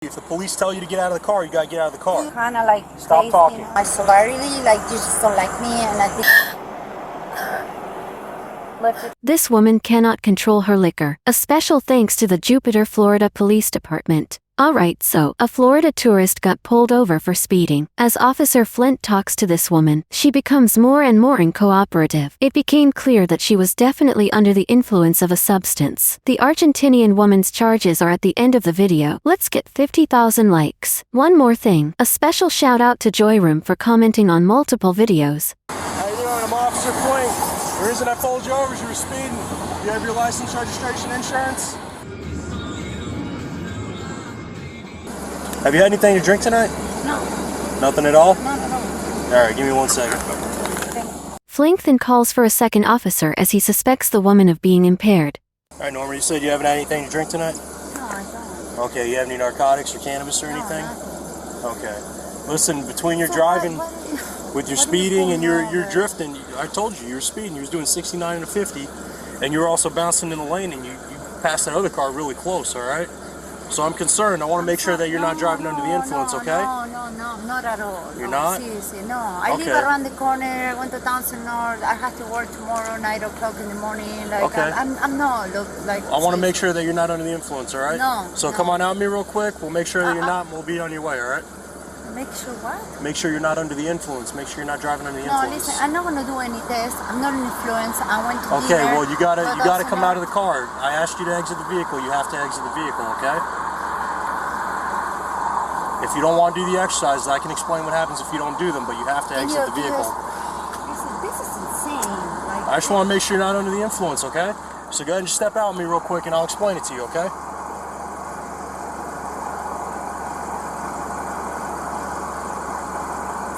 If the police tell you to get out of the car, you gotta get out of the car. Kind of like stop talking. My severity, like you just don't like me, and I think. This woman cannot control her liquor. A special thanks to the Jupiter, Florida Police Department. Alright, so, a Florida tourist got pulled over for speeding. As Officer Flint talks to this woman, she becomes more and more uncooperative. It became clear that she was definitely under the influence of a substance. The Argentinian woman's charges are at the end of the video. Let's get 50,000 likes. One more thing, a special shout out to Joyroom for commenting on multiple videos. How you doing? I'm Officer Flint. The reason I pulled you over is you were speeding. You have your license, registration, insurance? Have you had anything to drink tonight? No. Nothing at all? No. Alright, give me 1 second. Flink then calls for a second officer as he suspects the woman of being impaired. Alright, Norma, you said you haven't had anything to drink tonight? No, I don't. Okay, you have any narcotics or cannabis or anything? No. Okay. Listen, between your driving, with your speeding and your drifting, I told you were speeding. You was doing 69 and a 50, and you were also bouncing in the lane, and you passed that other car really close, alright? So I'm concerned. I want to make sure that you're not driving under the influence, okay? No, not at all. You're not? Seriously, no. I live around the corner. I went to Townsend North. I have to work tomorrow, 9 o'clock in the morning. Like, okay. I'm not, look, like... I want to make sure that you're not under the influence, alright? No. So come on out with me real quick. We'll make sure that you're not, and we'll be on your way, alright? Make sure what? Make sure you're not under the influence. Make sure you're not driving under the influence. No, listen, I'm not going to do any tests. I'm not an influence. I went to okay, dinner, well, you gotta come out of the car. I asked you to exit the vehicle. You have to exit the vehicle, okay? If you don't want to do the exercises, I can explain what happens if you don't do them, but you have to exit the vehicle. This is insane. Like, I just want to make sure you're not under the influence, okay? So go ahead and just step out with me real quick and I'll explain it to you, okay?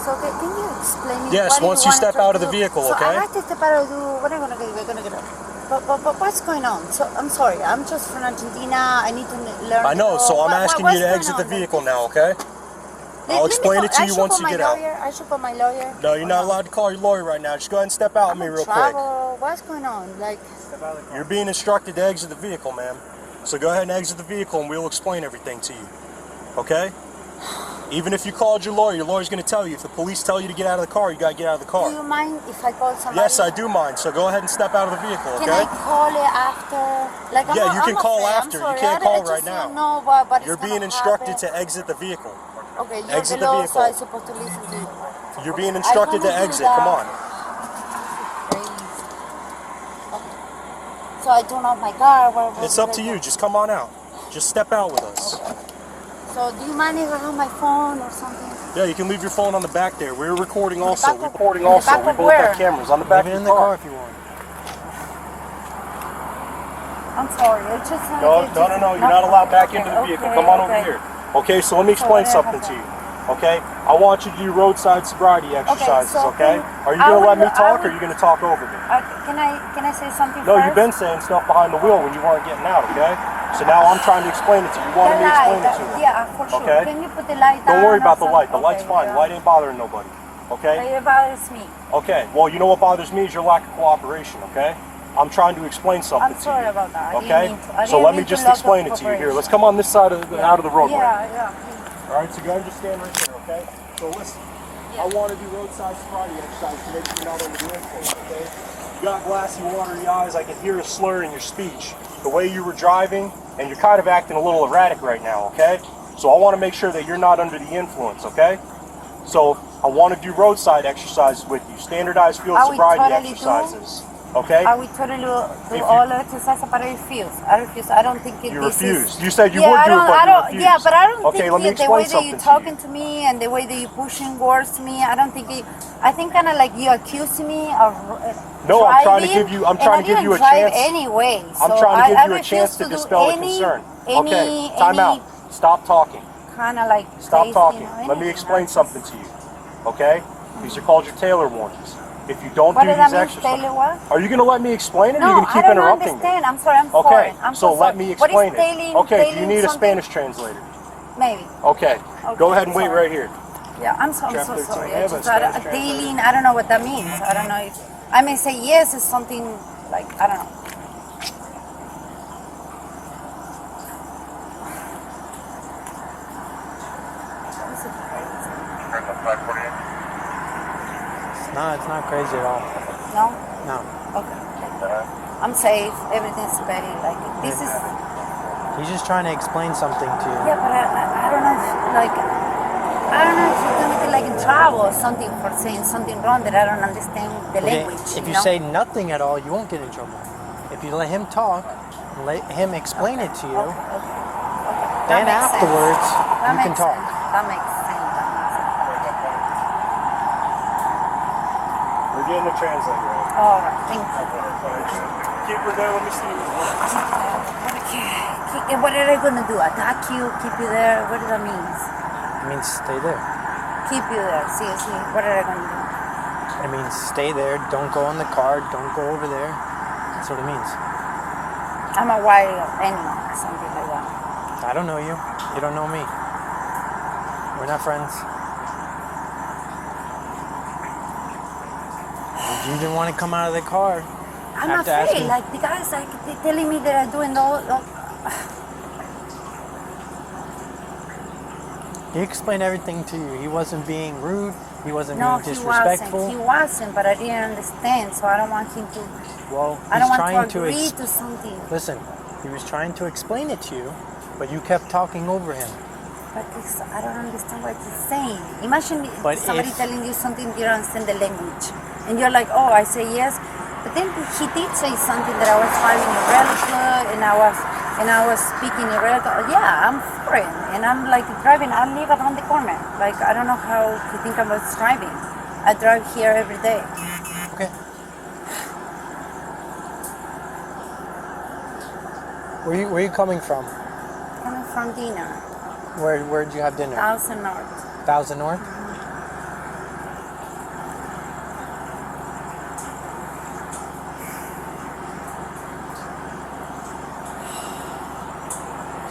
So can you explain me? Yes, once you step out of the vehicle, okay? So I have to step out of the... What am I going to get up? But what's going on? So I'm sorry, I'm just from Argentina. I need to learn. I know, so I'm asking you to exit the vehicle now, okay? I'll explain it to you once you get out. I should call my lawyer. No, you're not allowed to call your lawyer right now. Just go ahead and step out with me real quick. What's going on? Like, you're being instructed to exit the vehicle, ma'am. So go ahead and exit the vehicle and we'll explain everything to you. Okay? Even if you called your lawyer's going to tell you. If the police tell you to get out of the car, you got to get out of the car. Do you mind if I call somebody? Yes, I do mind. So go ahead and step out of the vehicle, okay? Can I call it after? Like, yeah, you can call after. You can't call right now. No, but you're being instructed to exit the vehicle. Okay, you're exit the law, vehicle. so I'm supposed to listen to you. You're being instructed to exit. Come on. So I turn off my car. It's up to you. Just come on out. Just step out with us. Okay. So do you mind if I have my phone or something? Yeah, you can leave your phone on the back there. We're recording also. We both have cameras on the back of the car if you want. I'm sorry. It's just no. You're not allowed back into the vehicle. Come on over here. Okay, so let me explain something to you. Okay, I want you to do roadside sobriety exercises. Okay, are you gonna let me talk, or are you gonna talk over me? Can I say something? No, first? you've been saying stuff behind the wheel when you weren't getting out. Okay, so now I'm trying to explain it to you. You wanted me to explain it to you. Yeah, for sure. Okay. Can you put the light down? Don't worry about the light. The light's fine. The light ain't bothering nobody. Okay. It bothers me. Okay. Well, you know what bothers me is your lack of cooperation. Okay. I'm trying to explain something to you. I'm sorry about that. Okay. So let me just explain it to you. Here, let's come on this side of out of the roadway. Yeah. All right. So go ahead and just stand right there. Okay. So listen. I want to do roadside sobriety exercise to make sure you're not under the influence. Okay. You got glassy, watery eyes. I can hear a slur in your speech. The way you were driving, and you're kind of acting a little erratic right now. Okay. So I want to make sure that you're not under the influence. Okay. So I want to do roadside exercises with you. Standardized field sobriety exercises. Okay? I will totally do all exercises, but I refuse. I don't think you refuse. You said you would do it, but you refuse. Yeah, but I don't think let me the way that explain you're talking to me and the way that you're pushing words to me, I don't think I think kind of like you're accusing me of no, driving, I'm trying to give you a chance. Anyway, so I'm trying to give you a chance to dispel the concern. Okay, time out. Stop talking. Kind of like stop talking. Let me explain something to you. Okay? These are called your Taylor warnings. If you don't do these exercises, are you going to let me explain it, or are you going to keep interrupting me? I'm sorry, I'm okay, I'm so let sorry. me explain it. Okay, do you need a something? Spanish translator? Maybe. Okay, go ahead and wait right here. Yeah, I'm so sorry. Dealing, I don't know what that means. I don't know if I may say yes, it's something like, I don't know. No, it's not crazy at all. No? No. Okay. I'm safe. Everything's very like this is. He's just trying to explain something to you. Yeah, but I don't know if I don't know if you're gonna be like in trouble or something for saying something wrong that I don't understand the language. If you know? say nothing at all, you won't get in trouble. If you let him talk, let him explain it to you, Okay. then afterwards you can talk. That makes sense. We're getting a translator. Right? All right, thank you. Keep her there. Let me see. What are they gonna do? Attack you? Keep you there? What does that mean? It means stay there. Keep you there. Seriously, what are they gonna do? It means stay there. Don't go in the car. Don't go over there. That's what it means. I'm a wild animal, something like that. I don't know you. You don't know me. We're not friends. You didn't want to come out of the car. I'm after asking. afraid. Like the guys, like they telling me that I'm doing all. He explained everything to you. He wasn't being rude. He wasn't No, being he disrespectful. wasn't. He wasn't, but I didn't understand, so I don't want him to. Well, I don't he's want trying to agree to something. Listen, he was trying to explain it to you, but you kept talking over him. But I don't understand what he's saying. Imagine But somebody if- telling you something you don't understand the language, and you're like, "Oh, I say yes," but then he did say something that I was driving really good, and I was speaking really good. Yeah, I'm foreign, and I'm like driving. I live around the corner. Like I don't know how to think about driving. I drive here every day. Okay. Where are you coming from? Coming from dinner, Where'd you have dinner? 1000 North. 1000 North?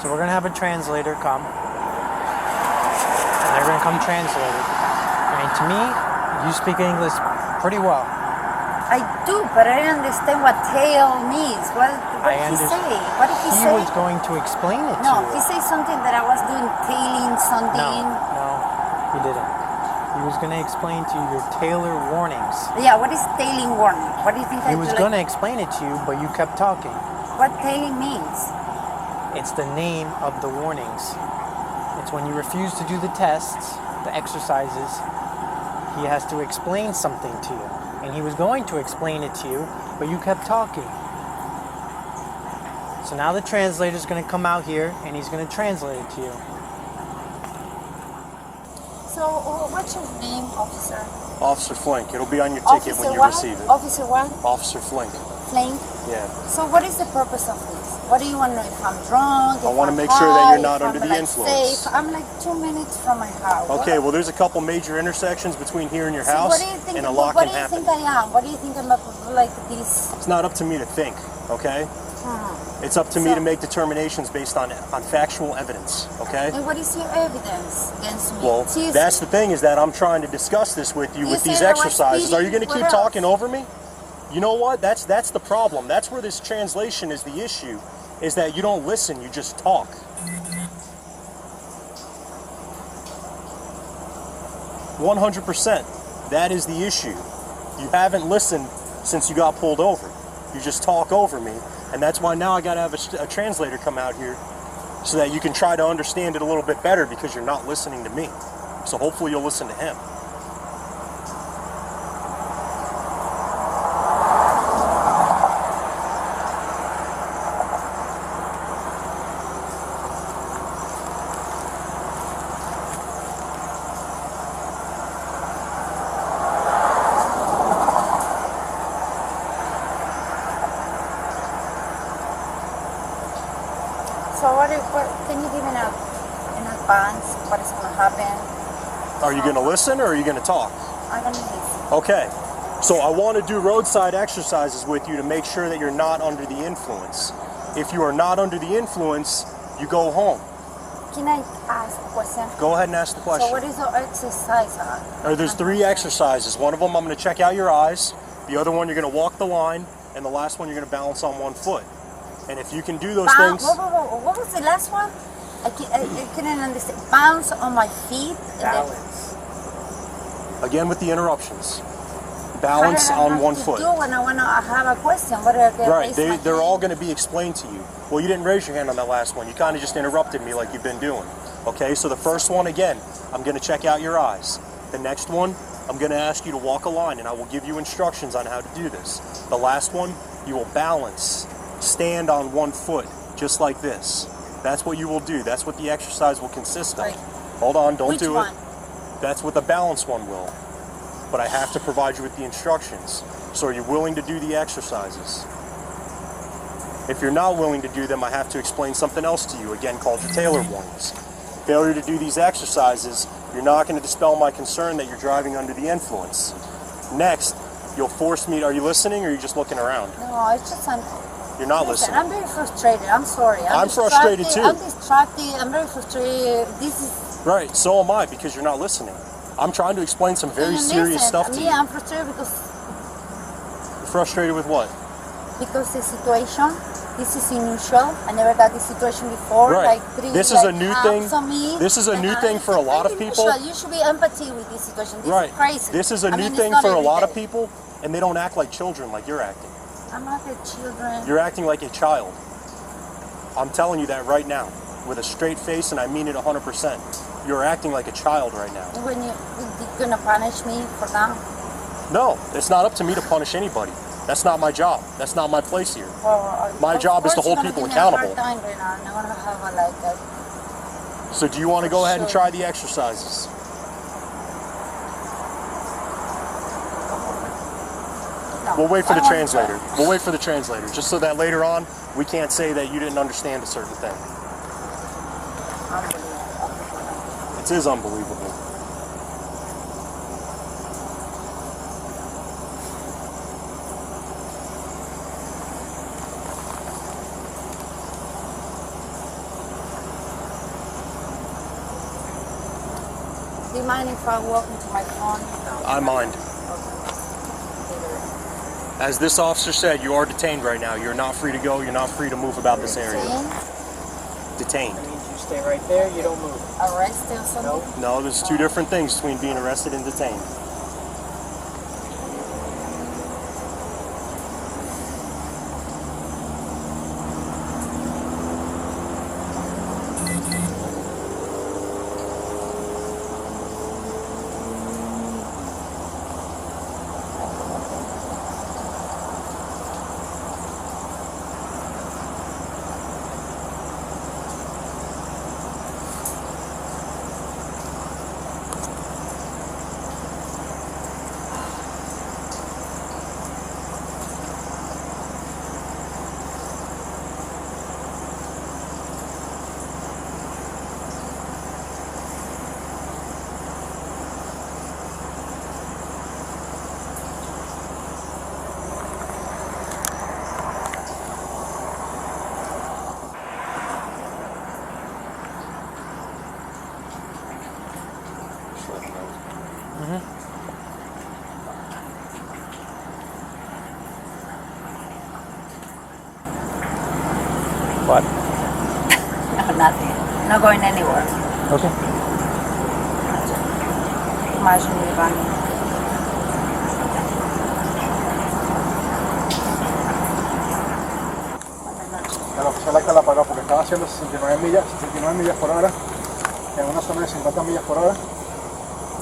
So we're gonna have a translator come. And they're gonna come translate it. I mean, to me, you speak English pretty well. I do, but I don't understand what tail means. What did he say? What did he He say? was going to explain it No, to you. he said something that I was doing tailing something. No, he didn't. He was going to explain to you your Taylor warnings. Yeah, what is tailing warning? What do you think He I was do? going to explain it to you, but you kept talking. What tailing means? It's the name of the warnings. It's when you refuse to do the tests, the exercises, he has to explain something to you. And he was going to explain it to you, but you kept talking. So now the translator's going to come out here and he's going to translate it to you. So, what's your name, officer? Officer Flink. It'll be on your ticket Officer when you what? receive it. Officer what? Officer Flink. Flame? Yeah. So, what is the purpose of this? What do you want to know? If I'm drunk? I if wanna I'm make sure that you're high, not if under I'm, the like, influence. Safe? I'm like 2 minutes from my house. Okay, well, there's a couple major intersections between here and your So house, what do you think? and a lot What can do you happen. think I am? What do you think I'm like this? It's not up to me to think, okay? It's up to me So- to make determinations based on factual evidence, okay? And what is your evidence against me? Well, Seriously. that's the thing, is that I'm trying to discuss this with you You with these said I was exercises. Are you going to speeding. keep What else? talking over me? You know what? That's the problem. That's where this translation is the issue, is that you don't listen, you just talk. %. That is the issue. You haven't listened since you got pulled over. You just talk over me, and that's why now I got to have a translator come out here so that you can try to understand it a little bit better, because you're not listening to me. So hopefully you'll listen to him. So what can you give me in advance what is going to happen? Are you going to listen or are you going to talk? I'm going to listen. Okay. So I want to do roadside exercises with you to make sure that you're not under the influence. If you are not under the influence, you go home. Can I ask a question? Go ahead and ask the question. So what is the exercise? There's 3 exercises. One of them, I'm going to check out your eyes. The other one, you're going to walk the line. And the last one, you're going to balance on one foot. And if you can do those things... What was the last one? I couldn't understand. Bounce on my feet. Balance. Again with the interruptions. balance How did I on one have to foot. do when I want to have a question? What are they Right, they're all going to be explained to you. Well, you didn't raise your hand on that last one. You kind of just interrupted me like you've been doing. Okay, so the first one, again, I'm going to check out your eyes. The next one, I'm going to ask you to walk a line, and I will give you instructions on how to do this. The last one, you will balance, stand on one foot, just like this. That's what you will do. That's what the exercise will consist of. Right. Hold on, don't Which do one? it. That's what the balance one will. But I have to provide you with the instructions. So are you willing to do the exercises? If you're not willing to do them, I have to explain something else to you, again called the Taylor warnings. Failure to do these exercises, you're not going to dispel my concern that you're driving under the influence. Next, you'll force me, are you listening or are you just looking around? No, it's just You're not listen, listening. I'm very frustrated. I'm sorry. I'm frustrated too. I'm distracted. I'm very frustrated. This is. Right, so am I, because you're not listening. I'm trying to explain some very serious stuff to you. I'm frustrated because You're frustrated with what? the situation. This is unusual. I never got this situation before. Right. This is a new thing. This is a new thing for a lot of people. You should be empathy with this situation. This Right. is crazy. This is a new thing for a lot of people, and they don't act like children like you're acting. I'm not a children. You're acting like a child. I'm telling you that right now, with a straight face, and I mean it 100%. You're acting like a child right now. When you're gonna punish me for that? No, it's not up to me to punish anybody. That's not my job. That's not my place here. Well, My job is to hold people accountable. So do you want to go ahead and try the exercises? No, We'll wait for I the don't wanna translator. try. We'll wait for the translator, just so that later on we can't say that you didn't understand a certain thing. Unbelievable. It is unbelievable. Do you mind if I walk into my phone? I mind. As this officer said, you are detained right now. You're not free to go. You're not free to move about this area. Detained. That means you stay right there, you don't move. Arrested or something? No, there's two different things between being arrested and detained. What? No, nothing. Not going anywhere. Okay. Imagine me running. El oficial acá la paró porque estaba haciendo 69 millas por hora en una zona de 50 millas por hora,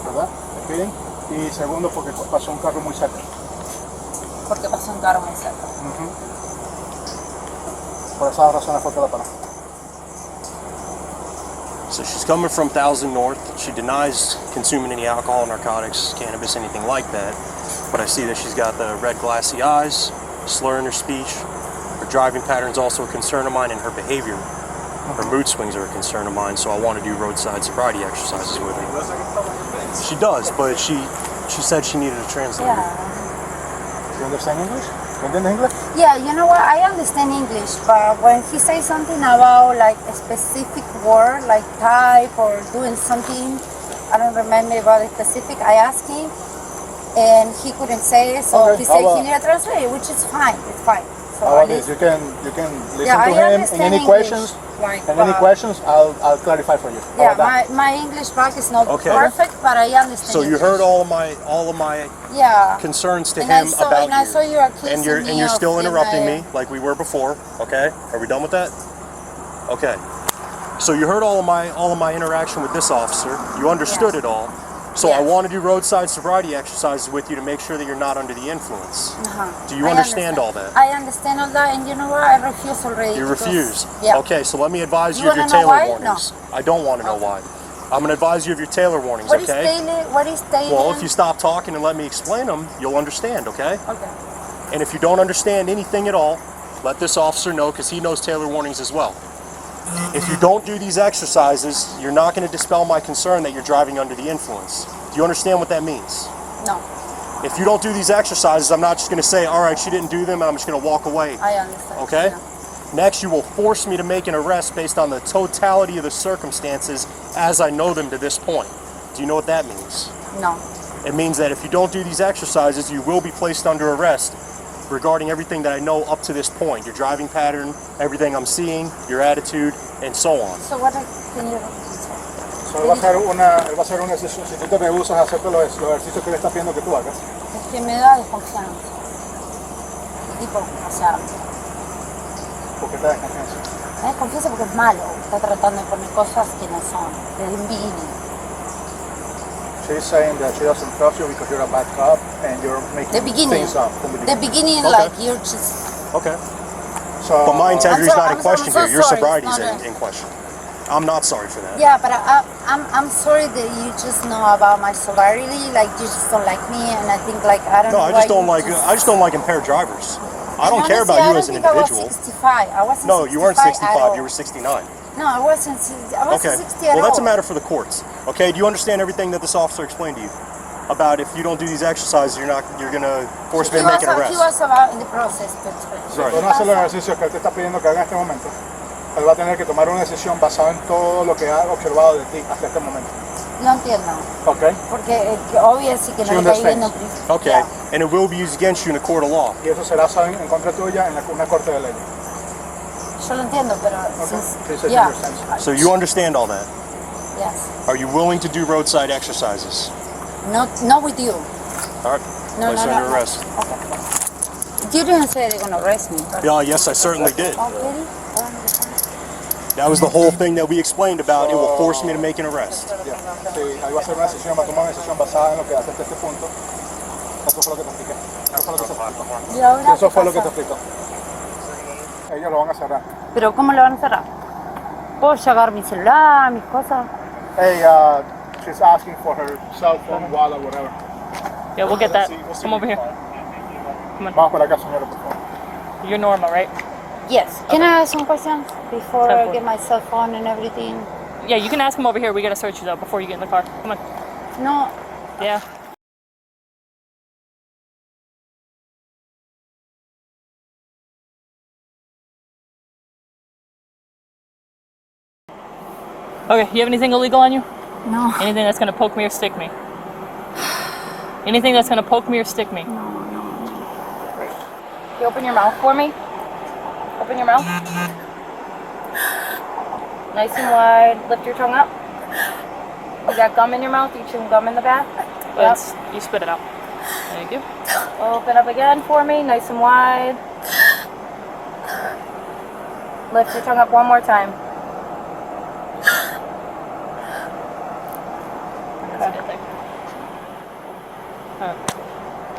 ¿verdad? ¿Me piden? Y segundo porque pasó un carro muy cerca. Porque pasó un carro muy cerca. Por esas razones fue que la paró. So she's coming from 1000 North. She denies consuming any alcohol, narcotics, cannabis, anything like that. But I see that she's got the red glassy eyes, slur in her speech. Her driving pattern is also a concern of mine, and her behavior. Her mood swings are a concern of mine, so I want to do roadside sobriety exercises with her. She does, but she said she needed a translator. Yeah. You understand English? ¿Me entiendes inglés? Yeah, you know what? I understand English, but when he says something about like a specific word, like type or doing something, I don't remember about the specific. I asked him, and he couldn't say it, so Okay, he said I'll, he needed a translator, which is fine. It's fine. So How at about this? least- You can listen Yeah, to I him. And understand any English, questions? like, And any questions, I'll clarify for you. How Yeah, about that? my English back is not Okay. perfect, but I understand. So you English. heard all of my Yeah. concerns to And I him saw- about and I you. saw you accusing and you're me of still being interrupting a- me like we were before. Okay, are we done with that? Okay. So you heard all of my interaction with this officer. You understood Yes. it all. So I Yes. want to do roadside sobriety exercises with you to make sure that you're not under the influence. Uh-huh. Do you I understand all that? I understand all that, and you know what? I refuse already. You because- refuse. Yeah. Okay, so let me advise You you of your wanna know Taylor why? warnings. I don't want to know why. I'm going to advise you of your Taylor warnings, What is okay? Taylor? What is Taylor? Well, if you stop talking and let me explain them, you'll understand, okay? Okay. And if you don't understand anything at all, let this officer know because he knows Taylor warnings as well. If you don't do these exercises, you're not going to dispel my concern that you're driving under the influence. Do you understand what that means? No, If you don't do these exercises, I'm not just going to say, all right, she didn't do them, and I'm just going to walk away. I understand. Okay? Yeah. Next, you will force me to make an arrest based on the totality of the circumstances as I know them to this point. Do you know what that means? No. It means that if you don't do these exercises, you will be placed under arrest regarding everything that I know up to this point. Your driving pattern, everything I'm seeing, your attitude, and so on. So what can you? So, él va a hacer una sesión. Si tú te rehusas a hacer los ejercicios que él está pidiendo que tú hagas, Es que me da desconfianza. Tipo, o sea, porque te da desconfianza. me da desconfianza porque es malo. Está tratando de poner cosas que no son. Desde un beginning. She's saying that she doesn't trust you because you're a bad cop and you're making The beginning. things up from the The beginning. beginning, Okay. like you're just. Okay. So, But my integrity is not in I'm question so here. Your sorry. sobriety is It's not in question. I'm not sorry for that. Yeah, but I'm sorry that you just know about my sobriety. Like you just don't like me, and I think like I don't No, know. I why just don't like impaired drivers. I don't And care honestly, about you I as an don't think individual. I was 65. I wasn't. No, you weren't 65 at 65. all. You were 69. No, I wasn't. I wasn't Okay. 60 at Well, that's a all. matter for the courts. Okay. Do you understand everything that this officer explained to you about if you don't do these exercises, you're gonna force me to make an He arrest? was about in the process to explain. si tú no haces los ejercicios que él te está pidiendo que haga en este momento, él va a tener que tomar una decisión basada en todo lo que ha observado de ti hasta este momento. No entiendo. ¿Ok? Porque obvio sí que She no le caí bien. understands. No, Okay. And it will be used against you in a court of law. Y eso será en contra tuya en una corte de ley. Yo lo entiendo, pero She said yeah, she understands. So you understand all that. yes. Are you willing to do roadside exercises? Not with you. All right. No, Place no, you under no. arrest. Okay. You didn't say they're gonna arrest me. Yeah, yes, I certainly did. Oh, really? That was the whole thing that we explained about. It will force me to make an arrest. Ya. Sí, ahí va a ser una decisión, va a tomar una decisión basada en lo que hace hasta este punto. Eso fue lo que te expliqué. Eso fue lo que te explicó. ¿Y ahora Eso qué fue lo que te pasa? explicó. Ellos lo van a cerrar. ¿Pero cómo lo van a cerrar? ¿Puedo llevar mi celular, mis cosas? Hey, she's asking for her cell phone, wallet, whatever. Yeah, we'll get that. Come over here. Vamos por acá, señora, por favor. You're normal, right? Yes. Can I ask some questions before Ten I four. get my cell phone and everything? Yeah, you can ask him over here. We gotta search you though before you get in the car. Come on. No. Yeah. Okay, you have anything illegal on you? No. Anything that's gonna poke me or stick me? Anything that's gonna poke me or stick me? You open your mouth for me. Open your mouth. Nice and wide. Lift your tongue up. You got gum in your mouth? You chewing gum in the back? Yep. You spit it out. Thank you. Open up again for me. Nice and wide. Lift your tongue up one more time. Okay.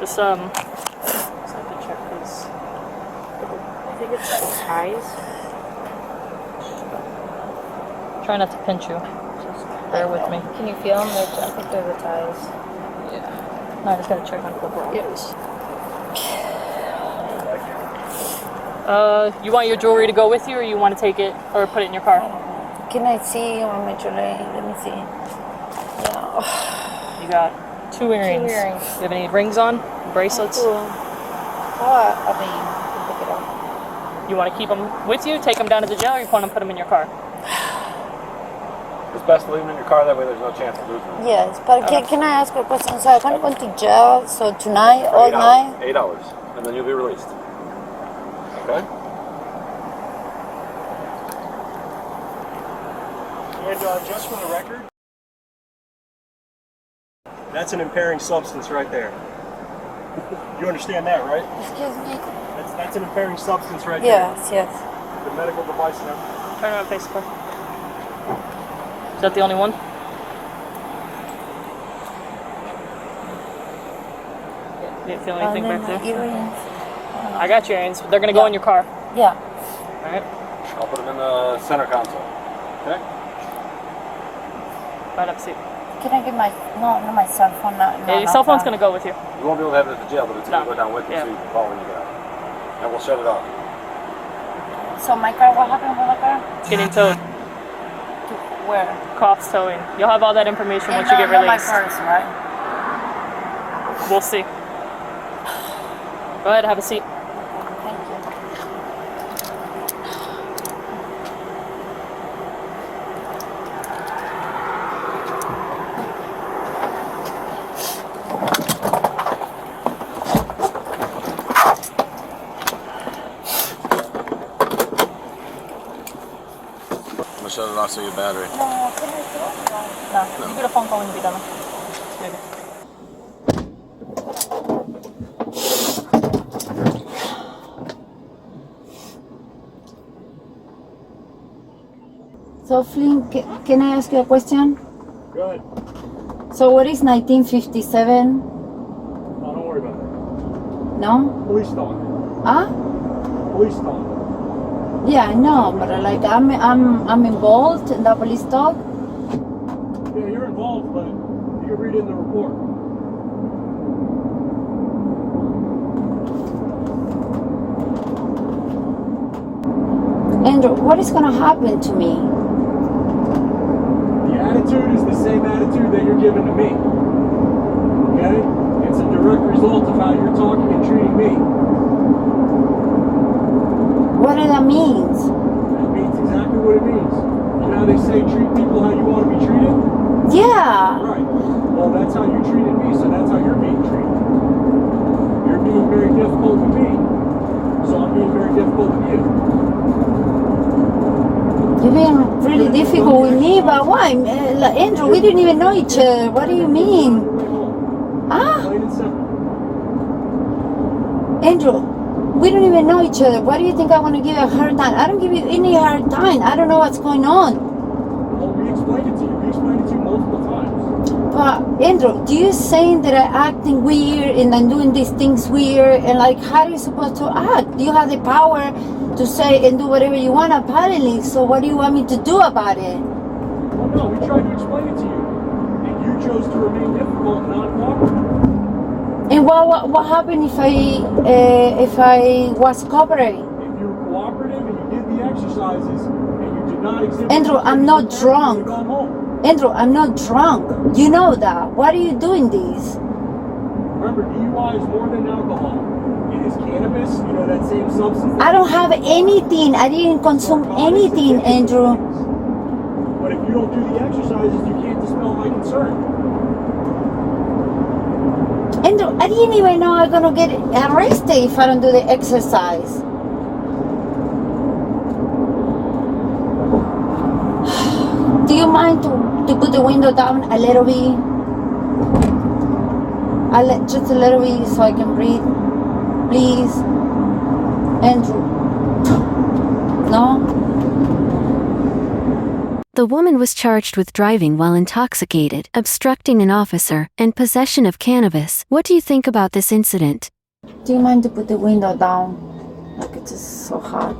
Just just have to check this. I think it's like ties. Try not to pinch you. Just bear with me. Can you feel them? I think they're the ties. Yeah. No, I just gotta check on the yes. You want your jewelry to go with you, or you want to take it or put it in your car? Can I see my jewelry? Let me see. Yeah. You got 2 earrings. 2 earrings. You have any rings on? Bracelets? Cool. I mean, you can pick it up. You want to keep them with you, take them down to the jail, or you want to put them in your car? It's best to leave them in your car, that way there's no chance of losing them. Yes, but can I ask a question? So I'm going to jail, so tonight, all 8 night? hours. 8 hours, and then you'll be released. Okay. And just for the record, that's an impairing substance right there. You understand that, right? Excuse me. That's an impairing substance right Yes, yes. there. The medical device and everything. Turn around, face the car. Is that the only one? You didn't feel anything back there? Earrings. I got your earrings. They're gonna go in your car. Yeah. All right. I'll put them in the center console. Okay. Right up, seat. Can I get my, not my cell phone? Yeah, your cell phone's gonna go with you. You won't be able to have it at the jail, but it's going to No. go down with you Yeah. so you can call when you get out. And we'll shut it off. So my car, what happened with my car? It's getting towed. To where? Cops towing. You'll have all that information once you get Not my released. purse, right? We'll see. Go ahead, have a seat. Thank you. I'm going to shut it off so your battery. No, can I do it? No, you get a phone call when you get done. Maybe. So Flynn, can I ask you a question? Go ahead. So what is 1957? No, don't worry about that. No? Police talk. Huh? Police talk. Yeah, I know, but like I'm involved in the police talk. Yeah, you're involved, but you can read it in the report. Andrew, what is gonna happen to me? The attitude is the same attitude that you're giving to me. Okay? It's a direct result of how you're talking and treating me. What does that mean? That means exactly what it means. You know how they say treat people how you want to be treated? Yeah. Right. Well, that's how you treated me, so that's how you're being treated. You're being very difficult with me, so I'm being very difficult with you. You're being really difficult with me, but why? Like, Andrew, we didn't even know each other. What do you mean? Ah, Plain and simple. Andrew, we don't even know each other. Why do you think I want to give you a hard time? I don't give you any hard time. I don't know what's going on. Well, we explained it to you. We explained it to you multiple times. But Andrew, do you saying that I'm acting weird and I'm doing these things weird and like how are you supposed to act? You have the power to say and do whatever you want apparently. So what do you want me to do about it? Well, no, we tried to explain it to you, and you chose to remain difficult and not cooperative. And what happened if I was cooperating? If you were cooperative and you did the exercises and you did not exhibit... Andrew, I'm not drunk. Gone home. Andrew, I'm not drunk. You know that. Why are you doing this? Remember, DUI is more than alcohol. It is cannabis, you know, that same substance. I don't have anything. I didn't consume anything, Andrew. But if you don't do the exercises, you can't dispel my concern. Andrew, I didn't even know I'm gonna get arrested if I don't do the exercise. Do you mind to put the window down a little bit? Just a little bit so I can breathe. Please. Andrew. No? The woman was charged with driving while intoxicated, obstructing an officer, and possession of cannabis. What do you think about this incident? Do you mind to put the window down? Like it's just so hot.